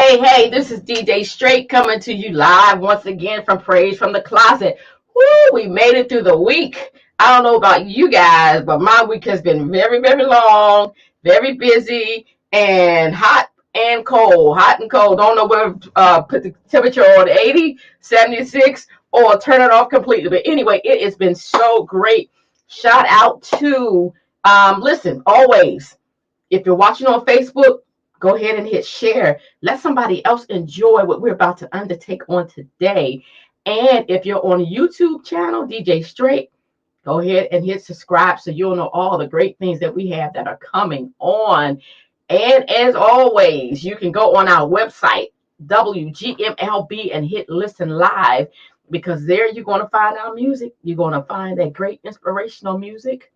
Hey, this is DJ Straight coming to you live once again from Praise from the Closet. Woo, we made it through the week. I don't know about you guys, but my week has been very, very long, very busy, and hot and cold. Hot and cold. Don't know whether put the temperature on 80, 76, or turn it off completely. But anyway, it has been so great. Shout out to, listen, always, if you're watching on Facebook, go ahead and hit share. Let somebody else enjoy what we're about to undertake on today. And if you're on a YouTube channel, DJ Straight, go ahead and hit subscribe so you'll know all the great things that we have that are coming on. And as always, you can go on our website, WGMLB, and hit listen live, because there you're going to find our music. You're going to find that great inspirational music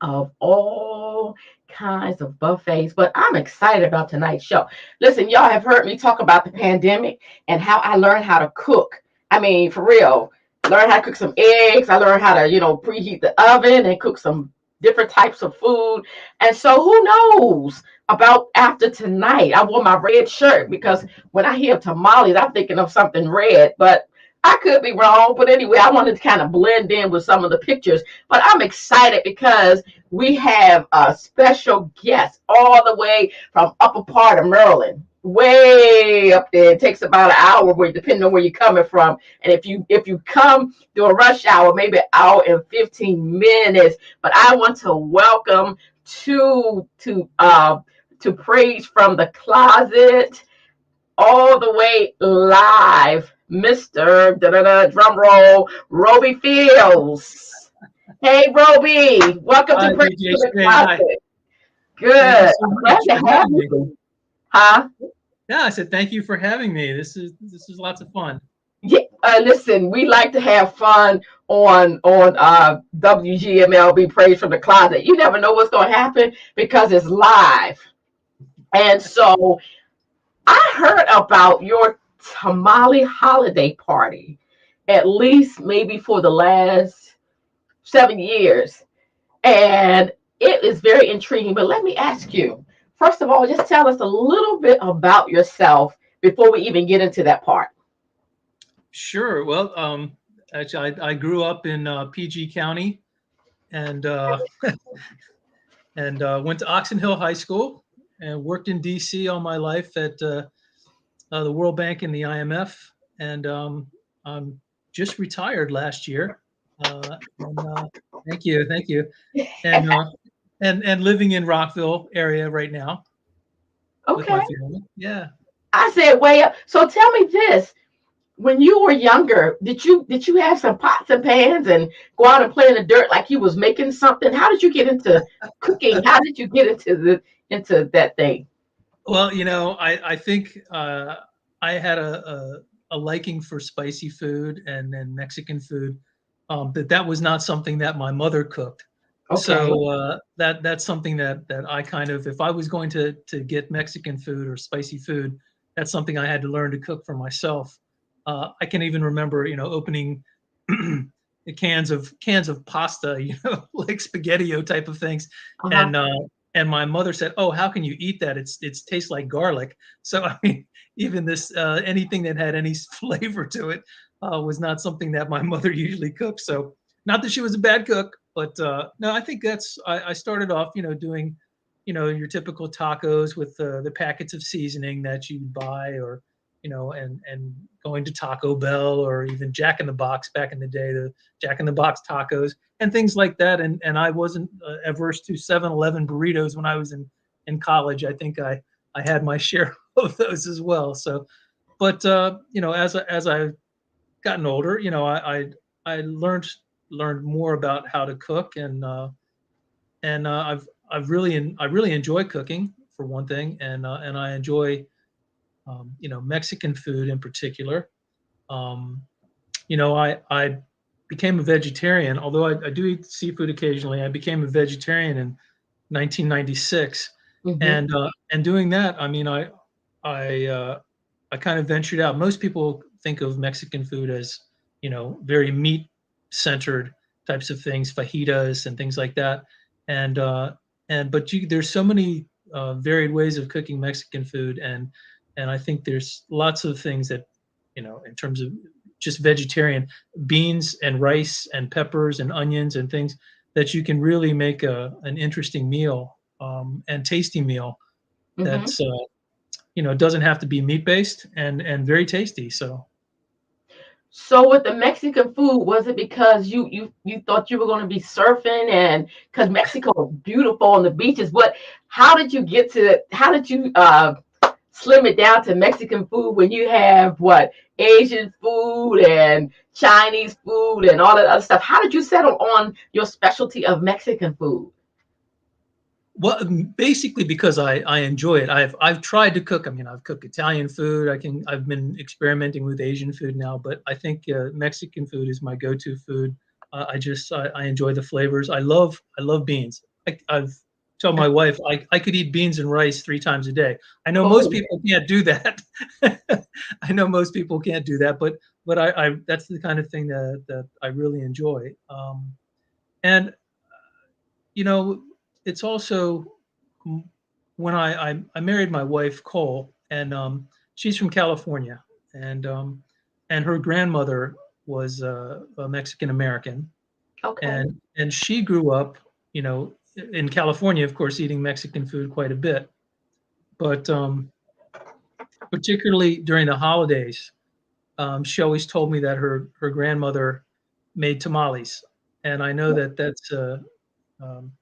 of all kinds of buffets. But I'm excited about tonight's show. Listen, y'all have heard me talk about the pandemic and how I learned how to cook. I mean, for real, learn how to cook some eggs. I learned how to, preheat the oven and cook some different types of food. And so who knows about after tonight? I wore my red shirt because when I hear tamales, I'm thinking of something red, but I could be wrong. But anyway, I wanted to kind of blend in with some of the pictures. But I'm excited because we have a special guest all the way from upper part of Maryland, way up there. It takes about an hour, depending on where you're coming from. And if you come during rush hour, maybe an hour and 15 minutes. But I want to welcome to Praise from the Closet, all the way live, Mr. Drum roll, Roby Fields. Hey, Roby, welcome to Praise from the Closet. Good. So glad to have you. Huh? Yeah, I said thank you for having me. This is lots of fun. Yeah, listen, we like to have fun on WGMLB Praise from the Closet. You never know what's going to happen because it's live. And so I heard about your Tamale Holiday Party, at least maybe for the last 7 years. And it is very intriguing. But let me ask you, first of all, just tell us a little bit about yourself before we even get into that part. Sure. Well, actually, I grew up in PG County and went to Oxon Hill High School and worked in DC all my life at the World Bank and the IMF. And I'm just retired last year. Thank you. And living in Rockville area right now with my family. Yeah. I said way up. So tell me this. When you were younger, did you have some pots and pans and go out and play in the dirt like you was making something? How did you get into cooking? How did you get into that thing? Well, I think I had a liking for spicy food and Mexican food. That was not something that my mother cooked. Okay. So that's something that I kind of, if I was going to get Mexican food or spicy food, that's something I had to learn to cook for myself. I can even remember, opening cans of pasta, like spaghetti type of things, and my mother said, "Oh, how can you eat that? It tastes like garlic." So I mean, even this anything that had any flavor to it was not something that my mother usually cooked. So not that she was a bad cook, but no, I think I started off, doing, your typical tacos with the packets of seasoning that you buy, or and going to Taco Bell or even Jack in the Box back in the day, the Jack in the Box tacos and things like that. And I wasn't averse to 7-Eleven burritos when I was in college. I think I had my share of those as well. So, but as I've gotten older, I learned more about how to cook, and I really enjoy cooking, for one thing, and I enjoy Mexican food in particular. I became a vegetarian, although I do eat seafood occasionally. I became a vegetarian in 1996, and doing that, I mean, I kind of ventured out. Most people think of Mexican food as very meat centered types of things, fajitas and things like that, but there's so many varied ways of cooking Mexican food, and And I think there's lots of things that, in terms of just vegetarian, beans and rice and peppers and onions and things that you can really make an interesting meal, and tasty meal Hmm. that's, doesn't have to be meat based and very tasty. So So with the Mexican food, was it because you thought you were going to be surfing, and because Mexico is beautiful on the beaches? What? How did you get to? How did you slim it down to Mexican food when you have what, Asian food and Chinese food and all that other stuff? How did you settle on your specialty of Mexican food? well, basically because I enjoy it. I've tried to cook. I mean, I've cooked Italian food. I've been experimenting with Asian food now, but I think Mexican food is my go-to food. I enjoy the flavors. I love beans. I've told my wife I could eat beans and rice 3 times a day. I know most Oh, people can't do that. I know most people can't do that, but I that's the kind of thing that I really enjoy. And you know, it's also, when I married my wife Cole, and she's from California, and and her grandmother was a Mexican American, okay. and she grew up, in California, of course, eating Mexican food quite a bit, but particularly during the holidays, she always told me that her grandmother made tamales, and I know that that's um,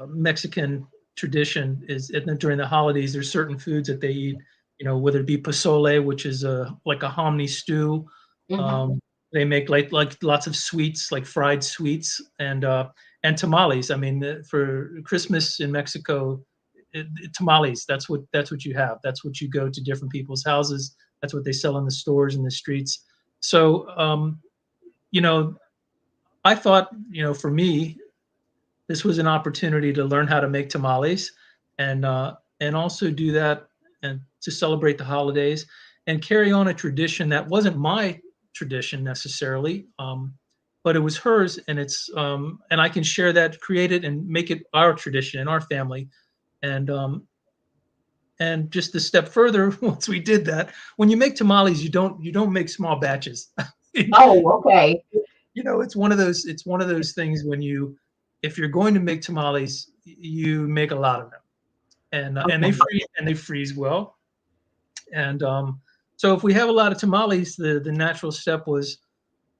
Mexican tradition is during the holidays. There's certain foods that they eat, whether it be pozole, which is like a hominy stew. Hmm. Um, they make like lots of sweets, like fried sweets, and tamales. I mean, for Christmas in Mexico, tamales. That's what you have. That's what you go to different people's houses. That's what they sell in the stores in the streets. So, you know, I thought, for me, this was an opportunity to learn how to make tamales, and also do that and to celebrate the holidays and carry on a tradition that wasn't my tradition necessarily, but it was hers, and I can share that, create it, and make it our tradition in our family. And um, and just a step further, once we did that, when you make tamales, you don't make small batches. Oh, okay. It's one of those things, if you're going to make tamales, you make a lot of them, and they Okay. freeze well. And so if we have a lot of tamales, the natural step was,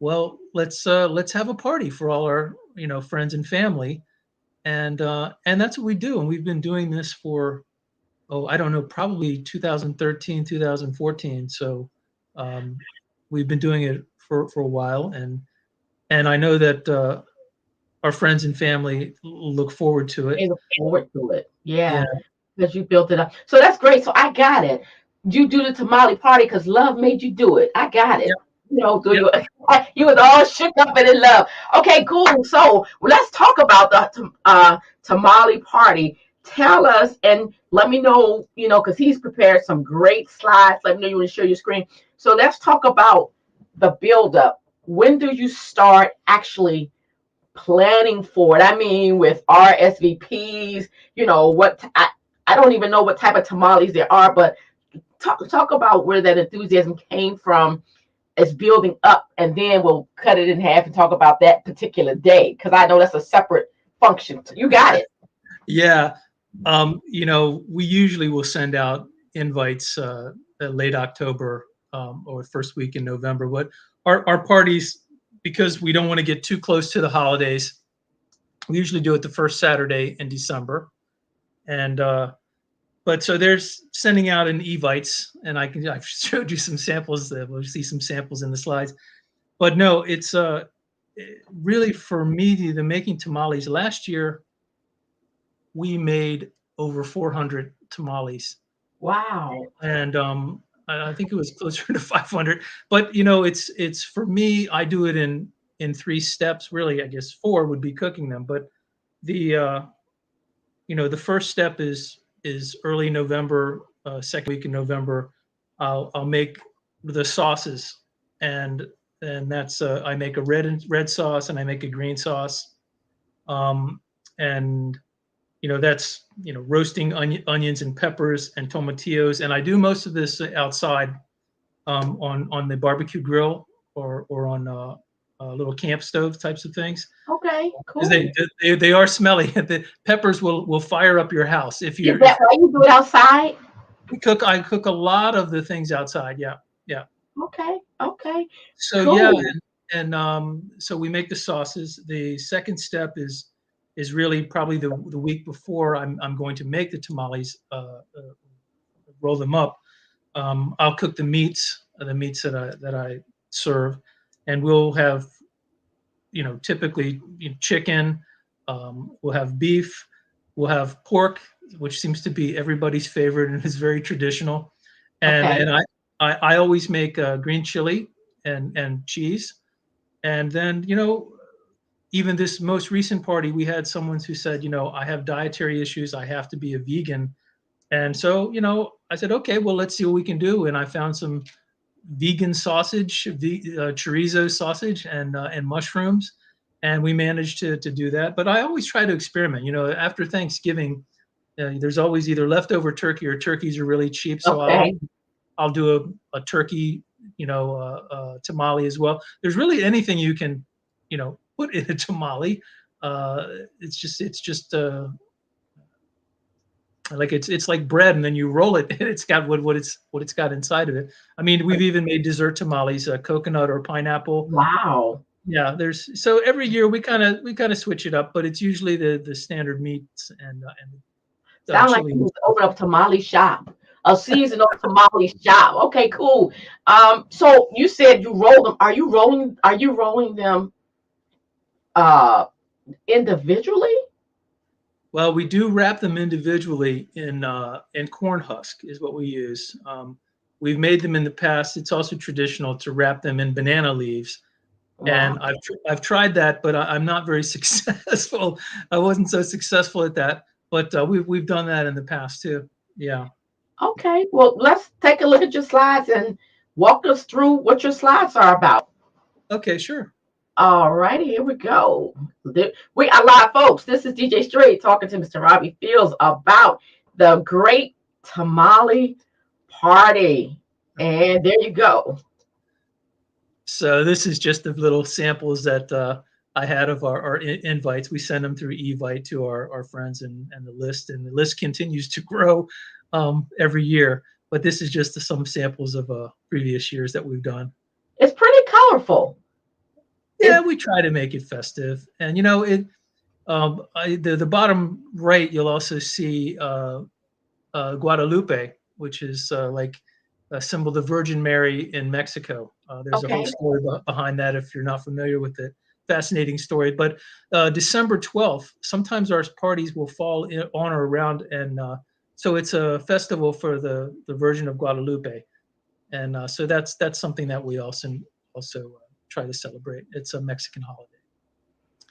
well, let's have a party for all our friends and family, and that's what we do. And we've been doing this for, oh, I don't know, probably 2013, 2014. So um, we've been doing it for a while, and I know that our friends and family look forward to it. They look forward to it. Yeah, Yeah, because you built it up. So that's great. So I got it. You do the tamale party because love made you do it. I got yep, it. So yep. you was all shook up and in love. Okay, cool. So let's talk about the tamale party. Tell us and let me know, because he's prepared some great slides. Let me know you want to share your screen. So let's talk about the build up. When do you start actually planning for it? I mean, with RSVPs, I don't even know what type of tamales there are, but talk about where that enthusiasm came from as building up, and then we'll cut it in half and talk about that particular day because I know that's a separate function. You got it. Yeah. We usually will send out invites late October, or first week in November. But our parties, because we don't want to get too close to the holidays, we usually do it the first Saturday in December. And but so there's sending out an evites, and I've showed you some samples. We'll see some samples in the slides. But no, it's really, for me, the making tamales. Last year we made over 400 tamales, Wow. and I think it was closer to 500. But it's for me, I do it in 3 steps. Really, I guess 4 would be cooking them. But the the first step is early November, second week in November. I'll make the sauces, and that's I make a red sauce and I make a green sauce, and that's roasting onions and peppers and tomatillos, and I do most of this outside on the barbecue grill or on little camp stove types of things. Okay, Because cool. they are smelly. The peppers will fire up your house if Is you're that why you do it outside? I cook a lot of the things outside. Yeah, yeah. Okay, okay, So yeah, cool. and so we make the sauces. The second step is really probably the week before I'm going to make the tamales, roll them up. I'll cook the meats that I serve, and we'll have typically chicken. We'll have beef. We'll have pork, which seems to be everybody's favorite and is very traditional. And Okay, and I always make green chili and cheese. And then even this most recent party, we had someone who said, I have dietary issues. I have to be a vegan. And so I said, okay, well, let's see what we can do. And I found some vegan sausage, chorizo sausage, and mushrooms, and we managed to do that. But I always try to experiment. After Thanksgiving, there's always either leftover turkey or turkeys are really cheap, so okay. I'll do a turkey, tamale as well. There's really anything you can, put in a tamale. It's just like it's like bread, and then you roll it, and it's got what it's got inside of it. I mean, we've even made dessert tamales, coconut or pineapple. Wow. Yeah, there's so every year we kind of switch it up, but it's usually the standard meats and Sound like chili you and need to stuff. open up a tamale shop, a seasonal tamale shop. Okay, cool. So you said you roll them. Are you rolling them uh individually? Well, we do wrap them individually in corn husk is what we use. We've made them in the past. It's also traditional to wrap them in banana leaves, Wow. and I've tried that, but I'm not very successful. I wasn't so successful at that, but we've done that in the past too. Yeah. Okay. Well, let's take a look at your slides and walk us through what your slides are about. Okay. Sure. All righty, here we go. We are live, folks. This is DJ Straight talking to Mr. Robbie Fields about the Great Tamale Party. And there you go. So this is just the little samples that I had of our invites. We send them through Evite to our friends and the list continues to grow every year. But this is just some samples of previous years that we've done. It's pretty colorful. Yeah, It's we try to make it festive, and it. The bottom right, you'll also see Guadalupe, which is like a symbol of the Virgin Mary in Mexico. There's a whole okay. story behind that if you're not familiar with it. Fascinating story. But December 12th, sometimes our parties will fall on or around, and so it's a festival for the Virgin of Guadalupe, and so that's something that we also try to celebrate. It's a Mexican holiday.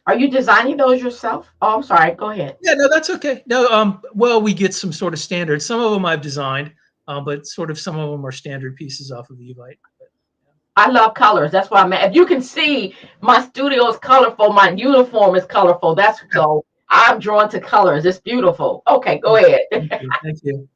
Are you designing those yourself? Oh, I'm sorry. Go ahead. Yeah, no, that's okay. No, well, we get some sort of standards. Some of them I've designed, but sort of some of them are standard pieces off of Evite. But, I love colors. That's why I'm at. If you can see, my studio is colorful. My uniform is colorful. That's yeah. so I'm drawn to colors. It's beautiful. Okay, go ahead. Thank you. Thank you.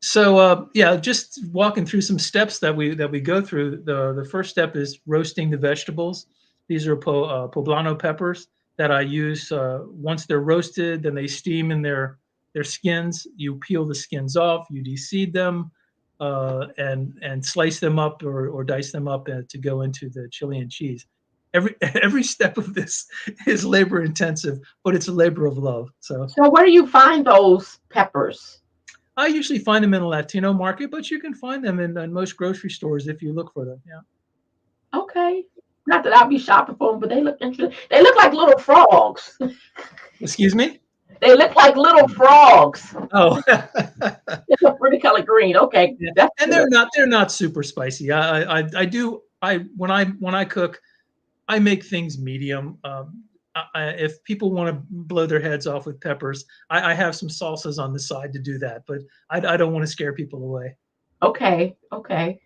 So yeah, just walking through some steps that we go through. The first step is roasting the vegetables. These are poblano peppers that I use. Once they're roasted, then they steam in their skins. You peel the skins off. You deseed them, and slice them up or dice them up to go into the chili and cheese. Every step of this is labor intensive, but it's a labor of love. So So where do you find those peppers? I usually find them in a Latino market, but you can find them in most grocery stores if you look for them. Yeah. Okay. Not that I'll be shopping for them, but they look interesting. They look like little frogs. Excuse me? They look like little frogs. Oh. It's a pretty color green. Okay, Yeah. that's And good. they're not super spicy. I do when I cook, I make things medium. If people want to blow their heads off with peppers, I have some salsas on the side to do that, but I don't want to scare people away. Okay, okay.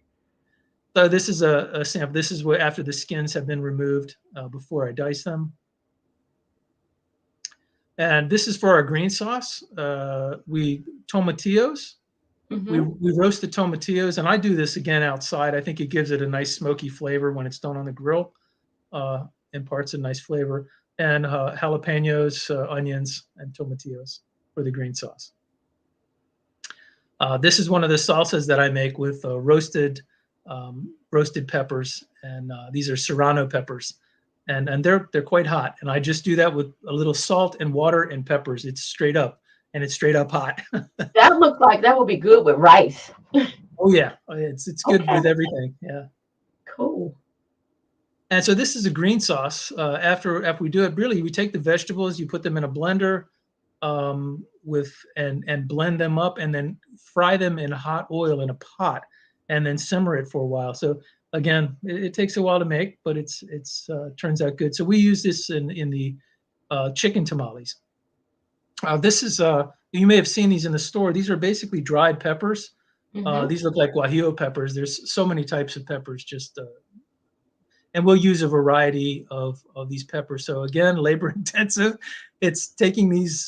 So this is a sample. This is what after the skins have been removed before I dice them. And this is for our green sauce. We tomatillos. Mm-hmm. We roast the tomatillos, and I do this again outside. I think it gives it a nice smoky flavor when it's done on the grill. Imparts a nice flavor. And jalapenos, onions, and tomatillos for the green sauce. This is one of the salsas that I make with roasted peppers, and these are serrano peppers, and they're quite hot. And I just do that with a little salt and water and peppers. It's straight up, and it's straight up hot. That looks like that would be good with rice. Oh yeah, it's good Okay, with everything. Yeah. cool. And so this is a green sauce. After we do it, really, we take the vegetables, you put them in a blender, with and blend them up, and then fry them in hot oil in a pot, and then simmer it for a while. So again, it takes a while to make, but it's turns out good. So we use this in the chicken tamales. This is you may have seen these in the store. These are basically dried peppers. Mm-hmm. These look like guajillo peppers. There's so many types of peppers, just and we'll use a variety of these peppers. So again, labor intensive. It's taking these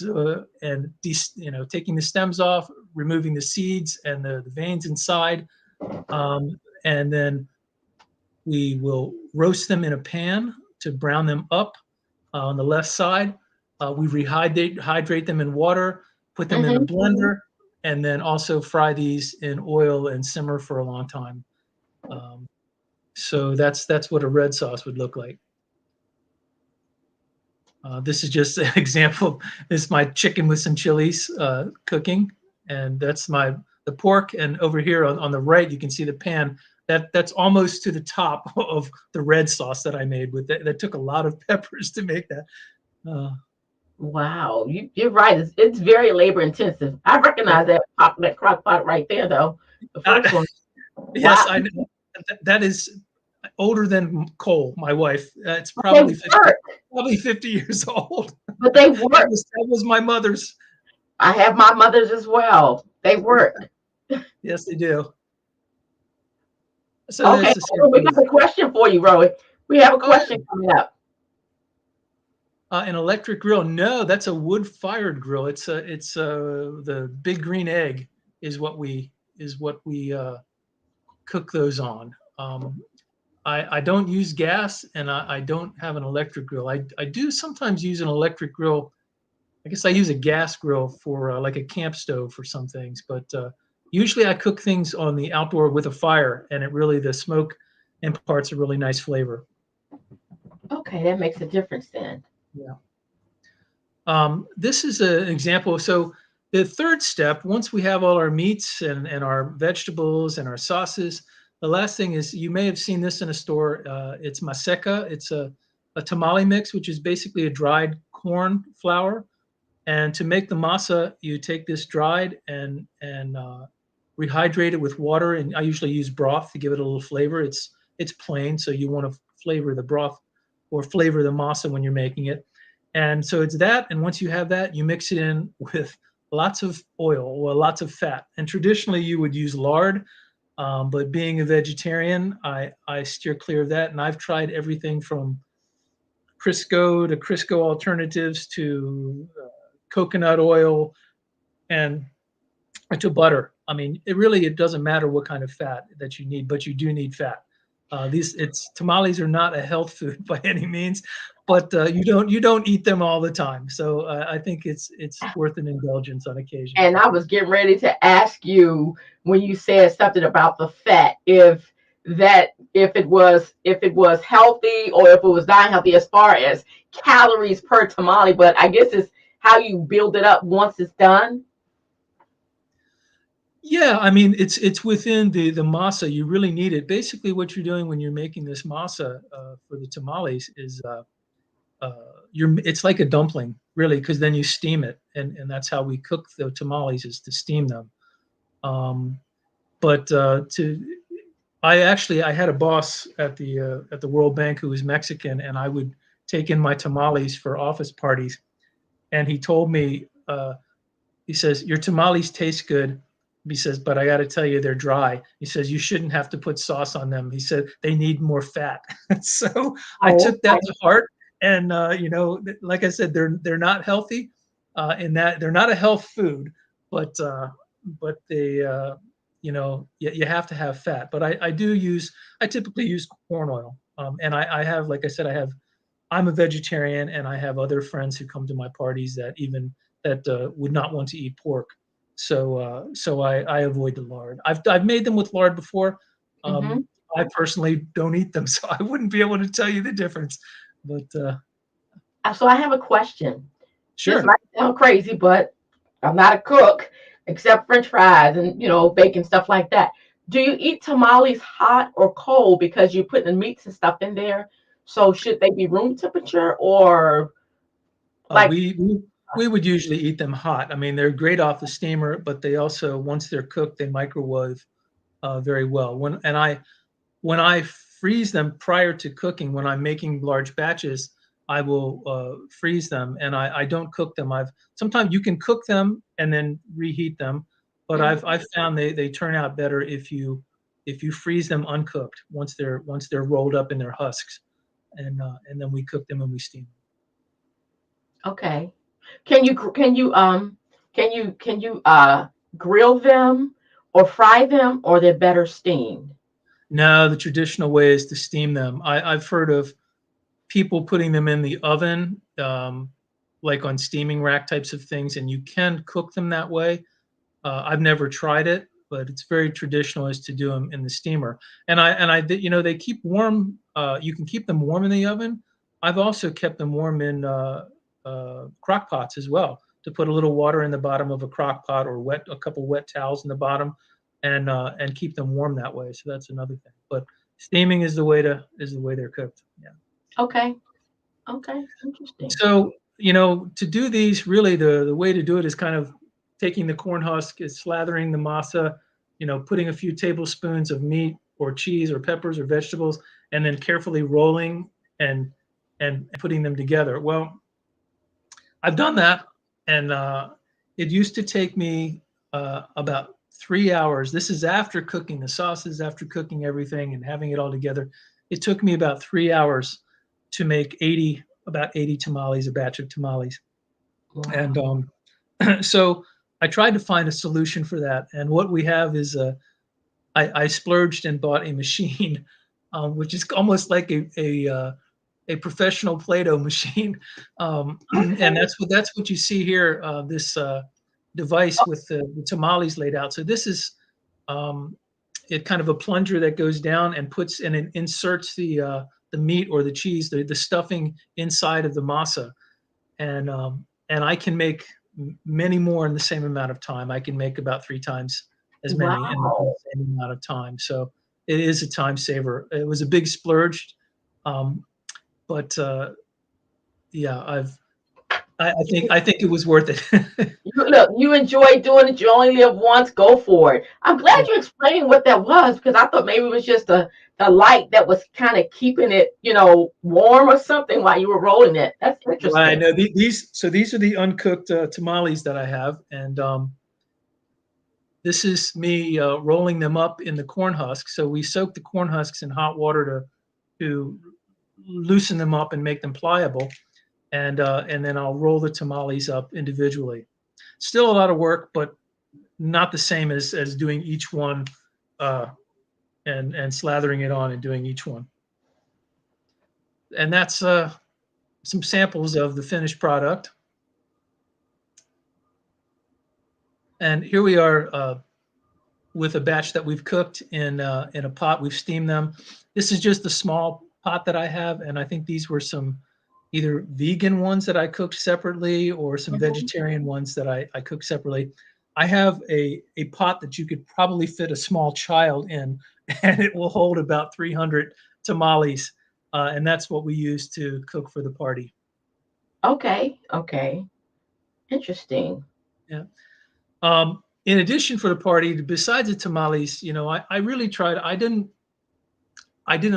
taking the stems off, removing the seeds and the veins inside, and then we will roast them in a pan to brown them up on the left side. We hydrate them in water, put them in a Mm-hmm. blender, and then also fry these in oil and simmer for a long time. So that's what a red sauce would look like. This is just an example. This is my chicken with some chilies cooking, and that's the pork. And over here on the right, you can see the pan. That's almost to the top of the red sauce that I made with that. That took a lot of peppers to make that. Uh, Wow, you're right. It's very labor intensive. I yeah. recognize that crock pot right there, though. The first Uh, one. yes, Wow, I know. That is older than Cole, my wife. It's but they work. probably 50 years old. But they work. That was my mother's. I have my mother's as well. They work. Yes, they do. So Okay, that's a hold on, we sample got of a question for you, Roy. We have a question coming up. an electric grill. No, that's a wood-fired grill. It's the big green egg is what we cook those on. I don't use gas, and I don't have an electric grill. I do sometimes use an electric grill. I guess I use a gas grill for like a camp stove for some things, but usually I cook things on the outdoor with a fire, and the smoke imparts a really nice flavor. Okay, that makes a difference then. Yeah. This is an example. So the third step, once we have all our meats and our vegetables and our sauces, the last thing is you may have seen this in a store. It's maseca. It's a tamale mix, which is basically a dried corn flour. And to make the masa, you take this dried and rehydrate it with water. And I usually use broth to give it a little flavor. It's plain, so you want to flavor the broth or flavor the masa when you're making it. And so it's that. And once you have that, you mix it in with lots of oil or lots of fat. And traditionally, you would use lard. But being a vegetarian, I steer clear of that. And I've tried everything from Crisco to Crisco alternatives to coconut oil and to butter. I mean, it doesn't matter what kind of fat that you need, but you do need fat. It's tamales are not a health food by any means, but you don't eat them all the time. So I think it's worth an indulgence on occasion. And I was getting ready to ask you when you said something about the fat, if it was healthy or if it was not healthy as far as calories per tamale, but I guess it's how you build it up once it's done. Yeah, I mean it's within the masa. You really need it. Basically, what you're doing when you're making this masa for the tamales is uh, it's like a dumpling, really, because then you steam it, and that's how we cook the tamales is to steam them. Um, but I had a boss at the World Bank who was Mexican, and I would take in my tamales for office parties, and he told me he says your tamales taste good. He says, but I got to tell you, they're dry. He says you shouldn't have to put sauce on them. He said they need more fat. So I Oh, took that to heart, and like I said, they're not healthy, in that they're not a health food, but they you have to have fat. But I typically use corn oil, and I have, like I said, I'm a vegetarian, and I have other friends who come to my parties that would not want to eat pork. So I avoid the lard. I've made them with lard before. Mm-hmm. I personally don't eat them, so I wouldn't be able to tell you the difference. But So I have a question. This sure. might sound crazy, but I'm not a cook except French fries and bacon stuff like that. Do you eat tamales hot or cold because you're putting the meats and stuff in there? So should they be room temperature or Uh, like? we we we would usually eat them hot. I mean, they're great off the steamer, but they also, once they're cooked, they microwave very well. When I freeze them prior to cooking, when I'm making large batches, I will freeze them, and I don't cook them. Sometimes you can cook them and then reheat them, but I've found they turn out better if you freeze them uncooked once they're rolled up in their husks, and then we cook them and we steam them. Okay. Can you grill them or fry them, or they're better steamed? No, the traditional way is to steam them. I've heard of people putting them in the oven, like on steaming rack types of things, and you can cook them that way. I've never tried it, but it's very traditional is to do them in the steamer. They keep warm. You can keep them warm in the oven. I've also kept them warm in crock pots as well. To put a little water in the bottom of a crock pot, or a couple wet towels in the bottom, and keep them warm that way. So that's another thing. But steaming is the way they're cooked. Yeah. Okay. Okay. Interesting. So, to do these, really the way to do it is kind of taking the corn husk, is slathering the masa, putting a few tablespoons of meat or cheese or peppers or vegetables, and then carefully rolling and putting them together. Well, I've done that, and it used to take me about 3 hours. This is after cooking the sauces, after cooking everything and having it all together. It took me about 3 hours to make about 80 tamales, a batch of tamales. Wow. And so I tried to find a solution for that. And what we have is I splurged and bought a machine, which is almost like a professional Play-Doh machine, and Okay. that's what you see here. This device with the tamales laid out. So this is it kind of a plunger that goes down and puts and it inserts the meat or the cheese, the stuffing inside of the masa, and I can make many more in the same amount of time. I can make about 3 times as many in the Wow. same amount of time. So it is a time saver. It was a big splurge, um, but yeah, I think it was worth it. Look, you enjoy doing it. You only live once. Go for it. I'm glad Yeah. you explained what that was because I thought maybe it was just the light that was kind of keeping it, warm or something while you were rolling it. That's Right. interesting. No, these are the uncooked tamales that I have, and this is me rolling them up in the corn husk. So we soak the corn husks in hot water to loosen them up and make them pliable, and then I'll roll the tamales up individually. Still a lot of work, but not the same as doing each one uh, and slathering it on and doing each one. And that's some samples of the finished product. And here we are with a batch that we've cooked in a pot. We've steamed them. This is just a small pot that I have, and I think these were some either vegan ones that I cooked separately or some Mhm. vegetarian ones that I cooked separately. I have a pot that you could probably fit a small child in, and it will hold about 300 tamales, and that's what we use to cook for the party. Okay. Okay. Interesting. Yeah. In addition for the party, besides the tamales, I really tried. I didn't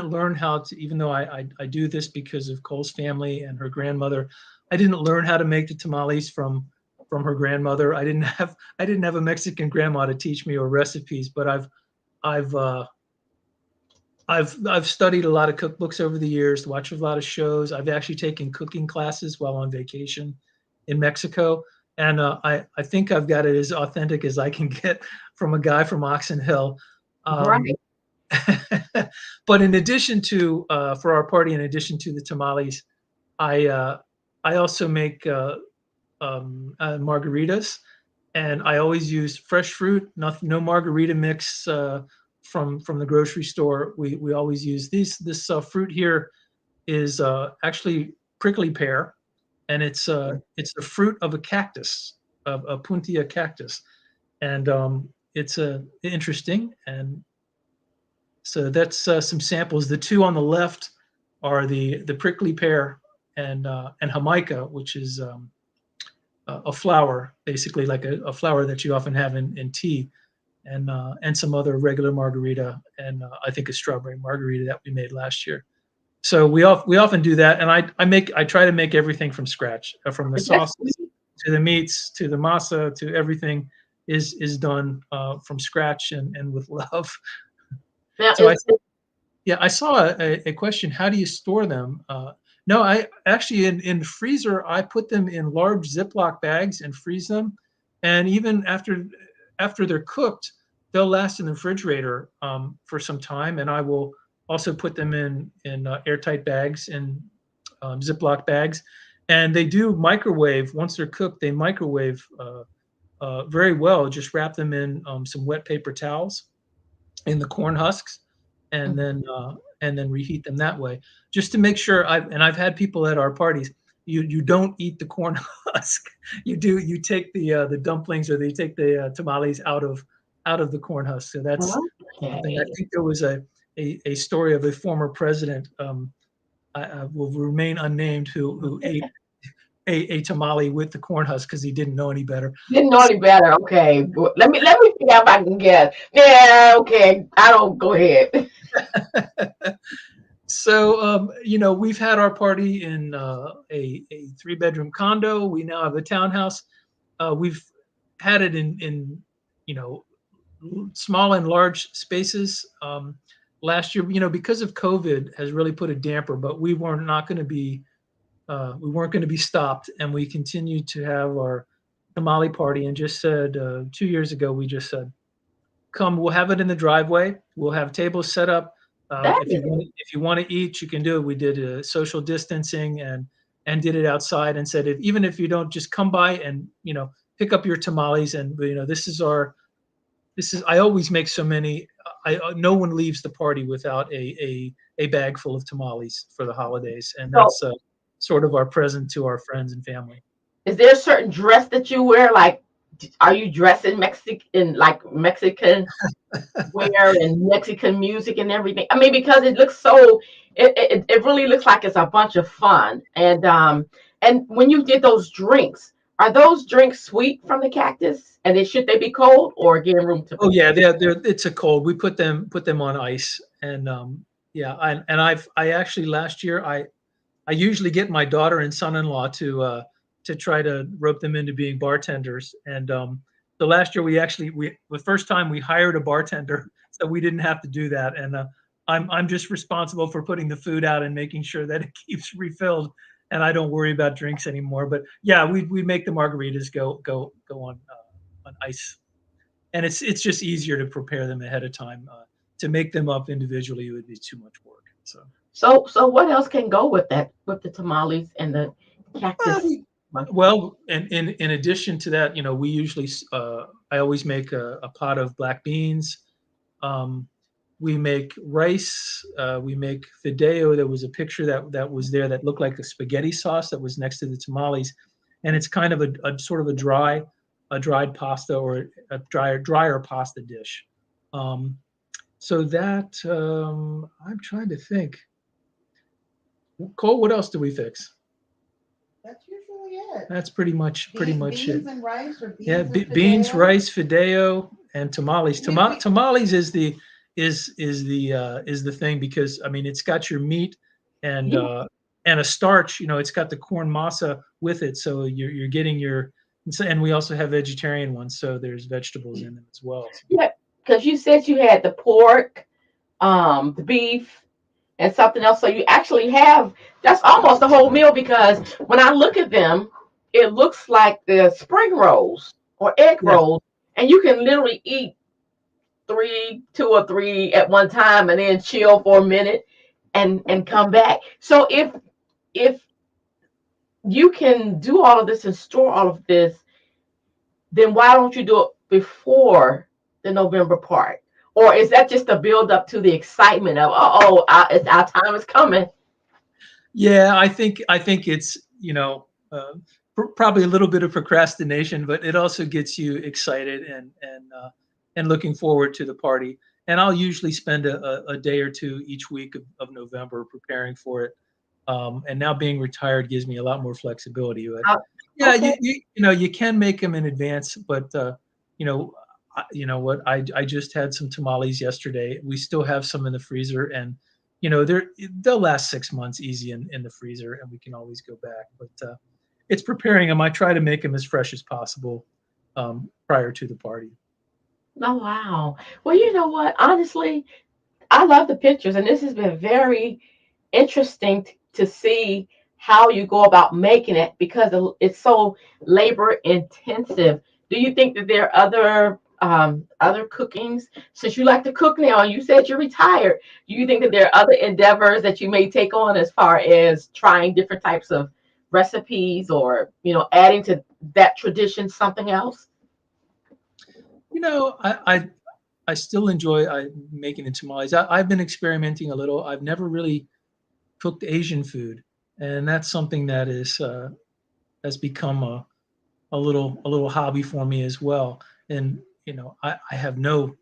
learn how to, even though I do this because of Cole's family and her grandmother. I didn't learn how to make the tamales from her grandmother. I didn't have a Mexican grandma to teach me or recipes, but I've I've studied a lot of cookbooks over the years, watched a lot of shows. I've actually taken cooking classes while on vacation in Mexico, and I think I've got it as authentic as I can get from a guy from Oxon Hill. Um, Right. but in addition to for our party, in addition to the tamales, I uh, I also make margaritas, and I always use fresh fruit, no margarita mix from the grocery store. We always use this fruit here is actually prickly pear, and it's the fruit of a cactus, of a puntia cactus, and it's interesting. And so that's some samples. The two on the left are the prickly pear and jamaica, which is a flower, basically like a flower that you often have in tea, and some other regular margarita, and I think a strawberry margarita that we made last year. So we often do that, and I try to make everything from scratch, from the That's sauces to the meats to the masa to everything is done from scratch and with love. now So is I saw a question. How do you store them? No, I actually in the freezer I put them in large Ziploc bags and freeze them, and even after they're cooked, they'll last in the refrigerator for some time. And I will also put them in airtight bags and Ziploc bags, and they do microwave once they're cooked. They microwave very well. Just wrap them in some wet paper towels in the corn husks, and Mhm. then reheat them that way, just to make sure. I've had people at our parties. You don't eat the corn husk. You take the dumplings, or they take the tamales out of the corn husk. So that's something. I Okay. think there was a story of a former president, I will remain unnamed, who ate a tamale with the corn husk because he didn't know any better. Didn't know any better. Okay. Let me figure out if I can guess. Yeah, okay. I don't go ahead. So, we've had our party in a three-bedroom condo. We now have a townhouse. We've had it in you know small and large spaces. Last year, because of COVID, has really put a damper. But we weren't going to be stopped, and we continued to have our tamale party. And just said 2 years ago, we just said, come, we'll have it in the driveway. We'll have tables set up. That If is you want to eat, you can do it. We did social distancing and did it outside, and said, even if you don't, just come by and pick up your tamales. And this is I always make so many. No one leaves the party without a bag full of tamales for the holidays, and so. that's sort of our present to our friends and family. Is there a certain dress that you wear? Like, are you dressing Mexican, like Mexican wear and Mexican music and everything? I mean, because it looks so, it really looks like it's a bunch of fun. And when you did those drinks, are those drinks sweet from the cactus? And should they be cold or give room Oh yeah, temperature? it's a cold. We put them on ice, and yeah, I actually last year I usually get my daughter and son-in-law to try to rope them into being bartenders. And the last year we the first time we hired a bartender, so we didn't have to do that. And I'm just responsible for putting the food out and making sure that it keeps refilled, and I don't worry about drinks anymore. But yeah, we make the margaritas go on ice, and it's just easier to prepare them ahead of time. To make them up individually would be too much work. So. So what else can go with that, with the tamales and the Well, cactus? we well, and in addition to that, we usually I always make a pot of black beans. Um, we make rice. We make fideo. There was a picture that was there that looked like a spaghetti sauce that was next to the tamales, and it's kind of a sort of a dried pasta, or a drier pasta dish. Um, so that I'm trying to think. Cole, what else do we fix? That's usually it. That's pretty much it. Beans and rice, or Yeah, beans and beans, fideo. rice, fideo, and tamales. Tamales is the thing, because I mean it's got your meat and Yeah, a starch. It's got the corn masa with it, so you're getting your. And we also have vegetarian ones, so there's vegetables in them as well. So. yeah, because you said you had the pork, the beef, and something else. So you actually have, that's almost a whole meal, because when I look at them, it looks like the spring rolls or egg Yeah. rolls, and you can literally eat two or three at one time, and then chill for a minute and come back. So if you can do all of this and store all of this, then why don't you do it before the November part? Or is that just a build up to the excitement of, it's our time is coming? Yeah, I think it's, probably a little bit of procrastination, but it also gets you excited and looking forward to the party. And I'll usually spend a day or two each week of November preparing for it. And now being retired gives me a lot more flexibility. But Uh, yeah, okay. you can make them in advance, but you know, you know what? I just had some tamales yesterday. We still have some in the freezer, and they'll last 6 months easy in the freezer, and we can always go back. But it's preparing them. I try to make them as fresh as possible prior to the party. Oh, wow. Well, you know what? Honestly, I love the pictures, and this has been very interesting to see how you go about making it because it's so labor intensive. Do you think that there are other cookings? Since you like to cook now, and you said you're retired, do you think that there are other endeavors that you may take on as far as trying different types of recipes or adding to that tradition something else? I still enjoy making the tamales. I've been experimenting a little. I've never really cooked Asian food, and that's something that has become a little hobby for me as well. And I have no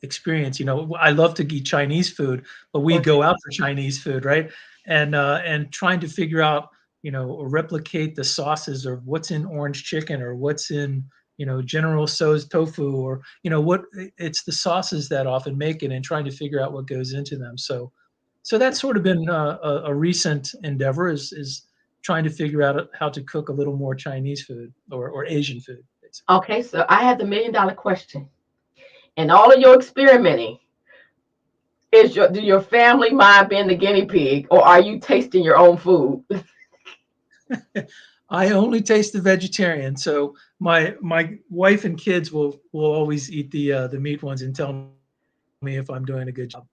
experience. I love to eat Chinese food, but we Okay. go out for Chinese food, right? And trying to figure out, or replicate the sauces or what's in orange chicken or what's in, General Tso's tofu or, what it's the sauces that often make it and trying to figure out what goes into them. So that's sort of been a recent endeavor is trying to figure out how to cook a little more Chinese food or Asian food, basically. Okay, so I have the $1 million question. In all of your experimenting, do your family mind being the guinea pig, or are you tasting your own food? I only taste the vegetarian, so my wife and kids will always eat the meat ones and tell me if I'm doing a good job.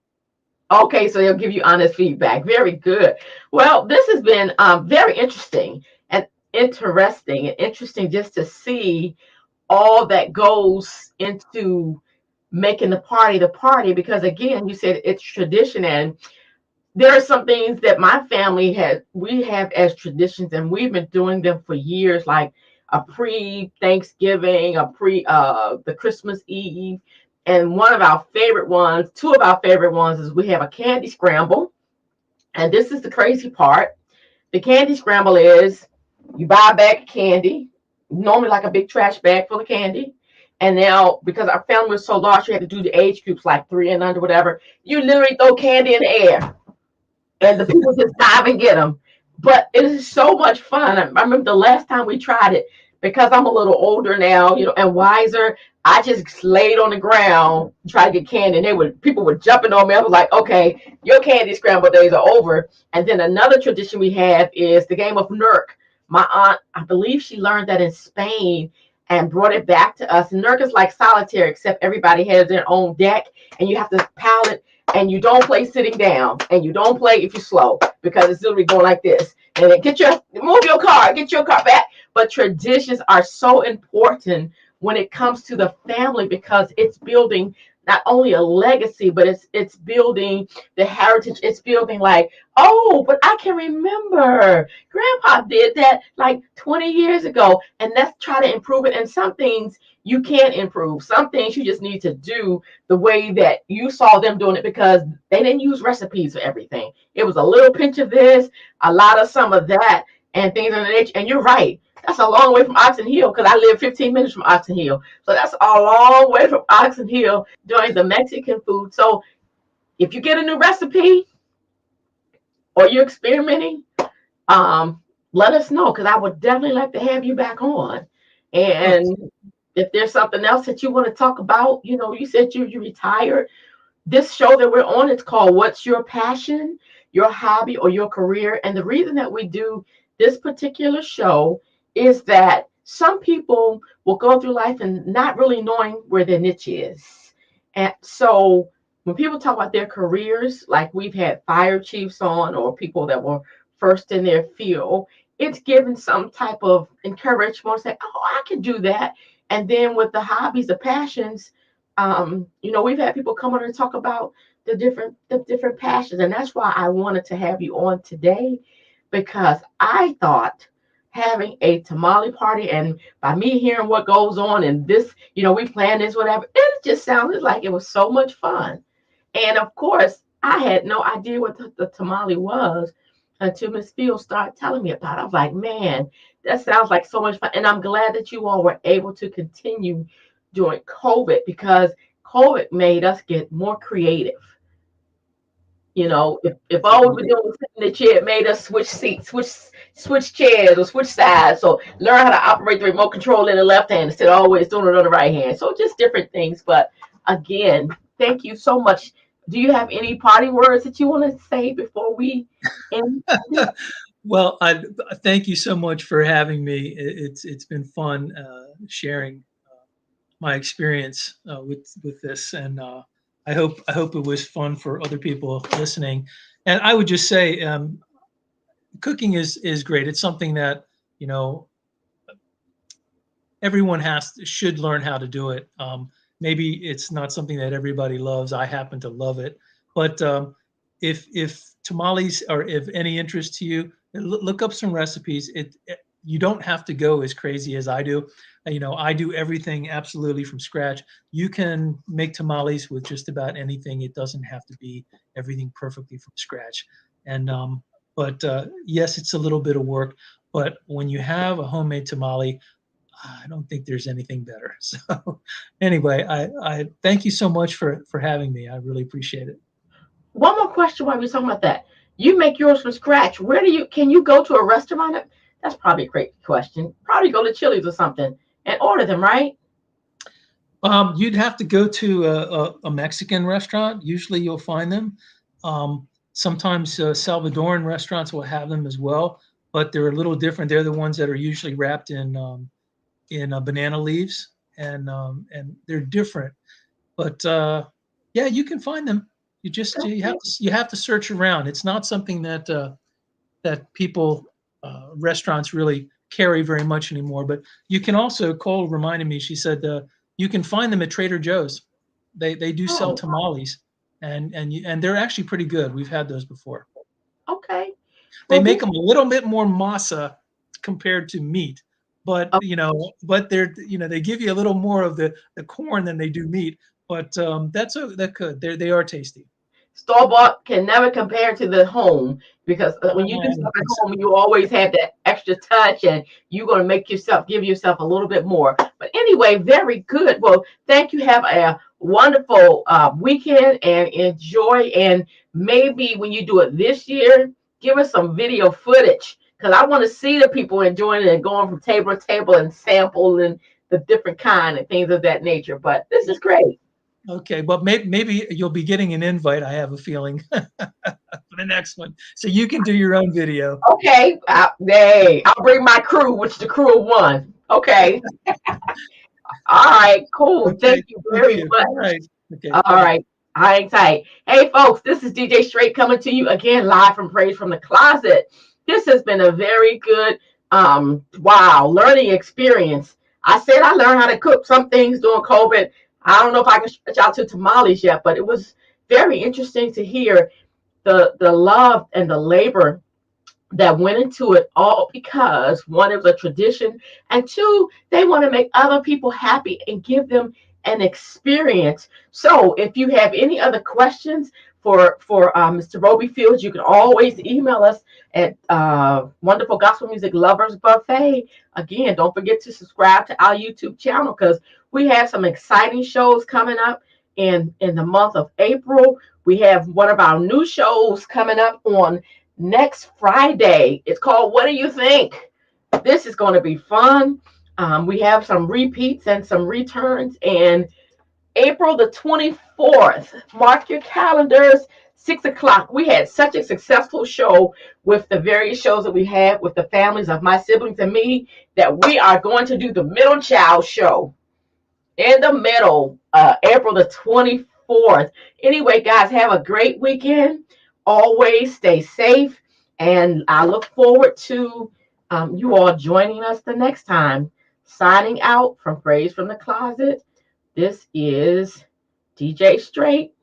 Okay, so they'll give you honest feedback. Very good. Well, this has been very interesting just to see all that goes into making the party. Because again, you said it's tradition, and there are some things that my family we have as traditions, and we've been doing them for years, like a pre-Thanksgiving, a pre the Christmas Eve. And two of our favorite ones is we have a candy scramble. And this is the crazy part. The candy scramble is you buy a bag of candy, normally like a big trash bag full of candy. And now, because our family was so large, you had to do the age groups like 3 and under, whatever. You literally throw candy in the air and the people just dive and get them. But it is so much fun. I remember the last time we tried it, because I'm a little older now, and wiser. I just laid on the ground, try to get candy, and people were jumping on me. I was like, okay, your candy scramble days are over. And then another tradition we have is the game of Nerk. My aunt, I believe she learned that in Spain and brought it back to us. Nerk is like solitaire, except everybody has their own deck, and you have to pile it, and you don't play sitting down, and you don't play if you're slow, because it's literally going like this. And then move your car, get your car back. But traditions are so important when it comes to the family, because it's building not only a legacy, but it's building the heritage. It's building like, oh, but I can remember Grandpa did that like 20 years ago, and let's try to improve it. And some things you can improve. Some things you just need to do the way that you saw them doing it, because they didn't use recipes for everything. It was a little pinch of this, a lot of some of that, and things of the nature. And you're right. That's a long way from Oxon Hill, because I live 15 minutes from Oxon Hill. So that's a long way from Oxon Hill doing the Mexican food. So if you get a new recipe or you're experimenting, um, let us know, because I would definitely like to have you back on. Okay. And if there's something else that you want to talk about, you said you retired. This show that we're on, it's called What's Your Passion, Your Hobby, or Your Career? And the reason that we do this particular show is that some people will go through life and not really knowing where their niche is. And so when people talk about their careers, like we've had fire chiefs on or people that were first in their field, it's given some type of encouragement, say, oh, I can do that. And then with the hobbies, the passions, we've had people come on and talk about the different passions. And that's why I wanted to have you on today, because I thought having a tamale party, and by me hearing what goes on and this, we plan this, whatever, it just sounded like it was so much fun. And of course, I had no idea what the tamale was until Miss Field started telling me about it. I was like, man, that sounds like so much fun. And I'm glad that you all were able to continue during COVID, because COVID made us get more creative. If all we were doing was sitting in the chair, it made us switch seats, switch chairs, or switch sides. So learn how to operate the remote control in the left hand instead of always doing it on the right hand. So just different things. But again, thank you so much. Do you have any parting words that you want to say before we end? Well, I thank you so much for having me. It's been fun sharing my experience with this, and I hope it was fun for other people listening. And I would just say, cooking is great. It's something that you know everyone should learn how to do it. Maybe it's not something that everybody loves. I happen to love it, but if tamales are of any interest to you, look up some recipes. You don't have to go as crazy as I do. I do everything absolutely from scratch. You can make tamales with just about anything. It doesn't have to be everything perfectly from scratch. And but yes, it's a little bit of work. But when you have a homemade tamale, I don't think there's anything better. So anyway, I thank you so much for having me. I really appreciate it. One more question while we're talking about that. You make yours from scratch. Can you go to a restaurant? That's probably a great question. Probably go to Chili's or something and order them, right? You'd have to go to a Mexican restaurant. Usually you'll find them. Sometimes Salvadoran restaurants will have them as well, but they're a little different. They're the ones that are usually wrapped in banana leaves, and they're different. But yeah, you can find them. You have to search around. It's not something that people restaurants really carry very much anymore. But you can also, Cole reminded me. She said you can find them at Trader Joe's. They do sell Oh, tamales, and they're actually pretty good. We've had those before. okay. They Well, make this them a little bit more masa compared to meat, but oh, they give you a little more of the corn than they do meat. But that could they are tasty. store bought can never compare to the home, because I when you do stuff don't at think so. home, you always have that extra touch, and you're going to give yourself a little bit more. But anyway, very good. Well, thank you. Have a wonderful weekend and enjoy. And maybe when you do it this year, give us some video footage, because I want to see the people enjoying it and going from table to table and sampling the different kind and things of that nature. But this is great. Okay, but maybe you'll be getting an invite. I have a feeling for the next one, so you can do your own video. Okay, hey, I'll bring my crew, which is the crew of one. Okay, all right, cool. Okay, Thank you thank very you. much. All right. Okay, All bye bye. right, hang tight. Hey, folks, this is DJ Straight coming to you again live from Praise from the Closet. This has been a very good, learning experience. I said I learned how to cook some things during COVID. I don't know if I can stretch out to tamales yet, but it was very interesting to hear the love and the labor that went into it, all because one, it was a tradition, and two, they want to make other people happy and give them an experience. So if you have any other questions for Mr. Roby Fields, you can always email us at Wonderful Gospel Music Lovers Buffet. Again, don't forget to subscribe to our YouTube channel, because we have some exciting shows coming up in the month of April. We have one of our new shows coming up on next Friday. It's called What Do You Think? This is going to be fun. We have some repeats and some returns. And April the 24th, mark your calendars, 6 o'clock. We had such a successful show with the various shows that we had with the families of my siblings and me that we are going to do the middle child show in the middle, April the 24th. Anyway, guys, have a great weekend. Always stay safe. And I look forward to you all joining us the next time. Signing out from Praise from the Closet. This is DJ Straight.